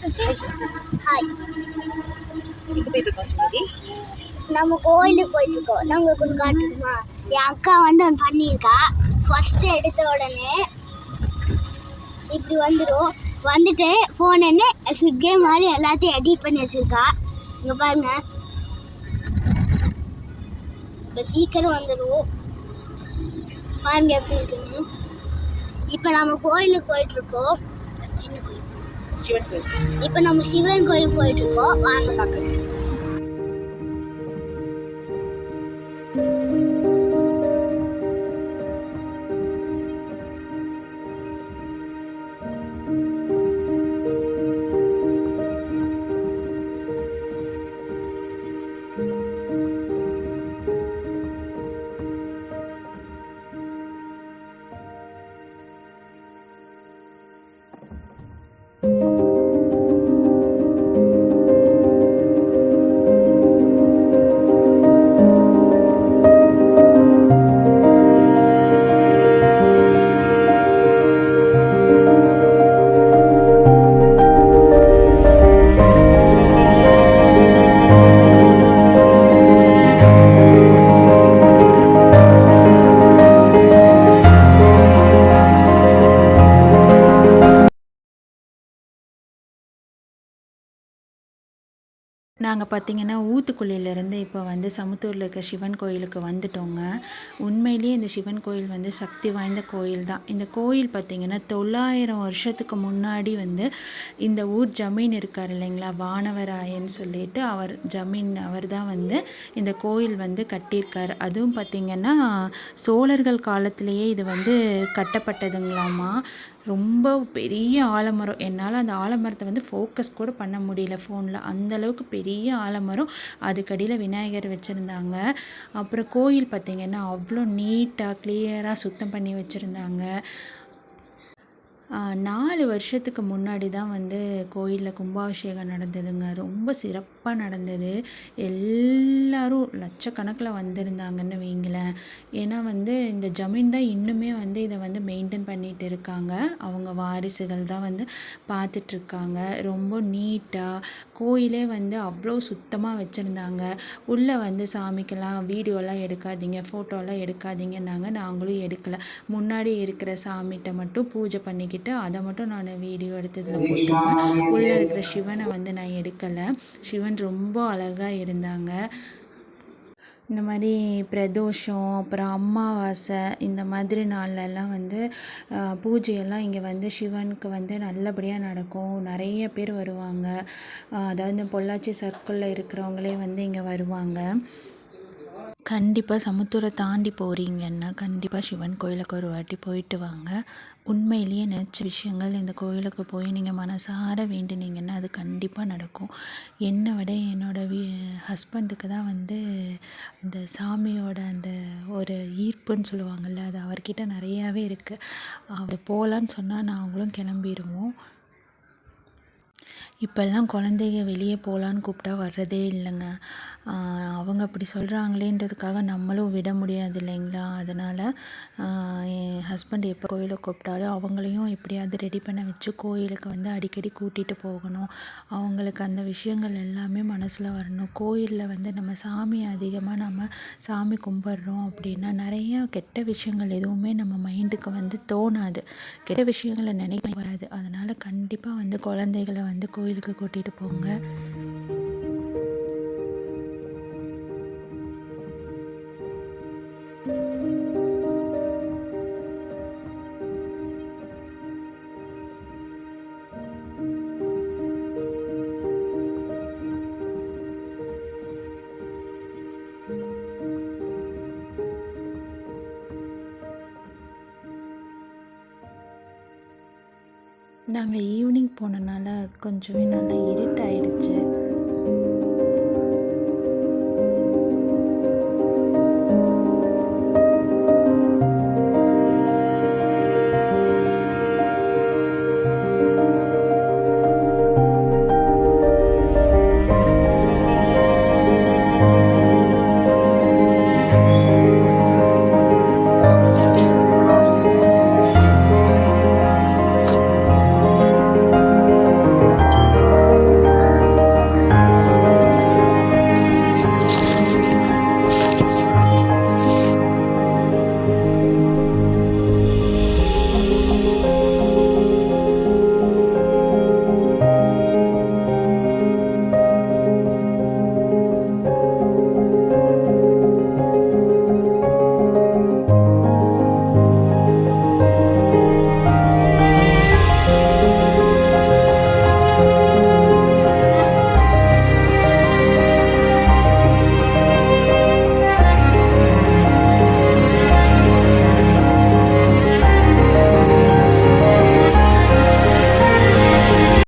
Hi. எங்கே போயிட்டுருக்கோம் ஸ்ரீநிதி? நம்ம கோயிலுக்கு போயிட்டுருக்கோம். நம்மளுக்கு ஒன்று காட்டுக்குமா? என் அக்கா வந்து ஒன்று பண்ணியிருக்கா. ஃபஸ்ட்டு எடுத்த உடனே இப்படி வந்துடும். வந்துட்டு ஃபோன் என்ன ஸ்விக்கே மாதிரி எல்லாத்தையும் எடிட் பண்ணி வச்சுருக்கா. இங்கே பாருங்க, இப்போ சீக்கிரம் வந்துடும். பாருங்க எப்படி இருக்குன்னு. இப்போ நம்ம கோயிலுக்கு போயிட்டுருக்கோம். சின்ன கோயில், சிவன் கோயில். இப்போ நம்ம சிவன் கோயில் போயிட்டுருக்கோம். வாங்க பார்க்கலாம். நாங்கள் பார்த்திங்கன்னா ஊத்துக்குளியிலேருந்து இப்போ வந்து சமுத்தூரில் இருக்க சிவன் கோயிலுக்கு வந்துட்டோங்க. உண்மையிலேயே இந்த சிவன் கோயில் வந்து சக்தி வாய்ந்த கோயில் தான். இந்த கோயில் பார்த்திங்கன்னா 900 வருஷத்துக்கு முன்னாடி வந்து இந்த ஊர் ஜமீன் இருக்கார் இல்லைங்களா, வானவராயன்னு சொல்லிட்டு அவர் தான் வந்து இந்த கோயில் வந்து கட்டியிருக்கார். அதுவும் பார்த்திங்கன்னா சோழர்கள் காலத்திலேயே இது வந்து கட்டப்பட்டதுங்களாமா. ரொம்ப பெரிய ஆலமரம். என்னால் அந்த ஆலமரத்தை வந்து ஃபோக்கஸ் கூட பண்ண முடியல ஃபோனில், அந்தளவுக்கு பெரிய ஆலமரம். அதுக்கடியில் விநாயகர் வச்சுருந்தாங்க. அப்புறம் கோயில் பார்த்திங்கன்னா அவ்வளோ நீட்டாக கிளியராக சுத்தம் பண்ணி வச்சுருந்தாங்க. 4 வருஷத்துக்கு முன்னாடி தான் வந்து கோயிலில் கும்பாபிஷேகம் நடந்ததுங்க. ரொம்ப சிறப்பாக நடந்தது. எல்லோரும் லட்சக்கணக்கில் வந்திருந்தாங்கன்னு வைங்களேன். ஏன்னா வந்து இந்த ஜமீன் தான் இன்னுமே வந்து இதை வந்து மெயின்டைன் பண்ணிகிட்டு இருக்காங்க. அவங்க வாரிசுகள் தான் வந்து பார்த்துட்ருக்காங்க. ரொம்ப நீட்டாக கோயிலே வந்து அவ்வளோ சுத்தமாக வச்சுருந்தாங்க. உள்ளே வந்து சாமிக்கெல்லாம் வீடியோலாம் எடுக்காதீங்க, ஃபோட்டோலாம் எடுக்காதீங்கன்னாங்க. நாங்களும் எடுக்கலை. முன்னாடி இருக்கிற சாமிகிட்ட மட்டும் பூஜை பண்ணிக்கிட்டு அதை மட்டும் நான் வீடியோ எடுத்ததில் போட்டுருவேன். உள்ளே இருக்கிற சிவனை வந்து நான் எடுக்கலை. சிவன் ரொம்ப அழகாக இருந்தாங்க. இந்த மாதிரி பிரதோஷம், அப்புறம் அமாவாசை, இந்த மாதிரி நாள்லலாம் வந்து பூஜையெல்லாம் இங்கே வந்து சிவனுக்கு வந்து நல்லபடியாக நடக்கும். நிறைய பேர் வருவாங்க. அதாவது இந்த பொள்ளாச்சி சர்க்கிளில் இருக்கிறவங்களே வந்து இங்கே வருவாங்க. கண்டிப்பாக சமுத்திரை தாண்டி போகிறீங்கன்னா கண்டிப்பாக சிவன் கோயிலுக்கு ஒரு வாட்டி போயிட்டு வாங்க. உண்மையிலேயே நினச்ச விஷயங்கள் இந்த கோயிலுக்கு போய் நீங்கள் மனசார வேண்டினீங்கன்னா அது கண்டிப்பாக நடக்கும். என்னை விட என்னோடய ஹஸ்பண்டுக்கு தான் வந்து இந்த சாமியோட அந்த ஒரு ஈர்ப்புன்னு சொல்லுவாங்கள்ல, அது அவர்கிட்ட நிறையாவே இருக்குது. அவர் போகலான்னு சொன்னால் நாங்களும் கிளம்பிடுவோம். இப்போல்லாம் குழந்தைங்க வெளியே போகலான்னு கூப்பிட்டா வர்றதே இல்லைங்க. அவங்க அப்படி சொல்கிறாங்களேன்றதுக்காக நம்மளும் விட முடியாது இல்லைங்களா. அதனால் என் ஹஸ்பண்ட் எப்போ கோயிலுக்கு கூப்பிட்டாலும் அவங்களையும் எப்படியாவது ரெடி பண்ண வச்சு கோயிலுக்கு வந்து அடிக்கடி கூட்டிகிட்டு போகணும். அவங்களுக்கு அந்த விஷயங்கள் எல்லாமே மனசில் வரணும். கோயிலில் வந்து நம்ம அதிகமாக சாமி கும்பிட்றோம் அப்படின்னா நிறைய கெட்ட விஷயங்கள் எதுவுமே நம்ம மைண்டுக்கு வந்து தோணாது. கெட்ட விஷயங்களை நினைக்க வராது. அதனால் கண்டிப்பாக வந்து குழந்தைகளை வந்து கோயிலுக்கு கூட்டிகிட்டு போங்க. நாங்கள் ஈவினிங் போனனால கொஞ்சமே நல்லா இருட்டாயிடுச்சு.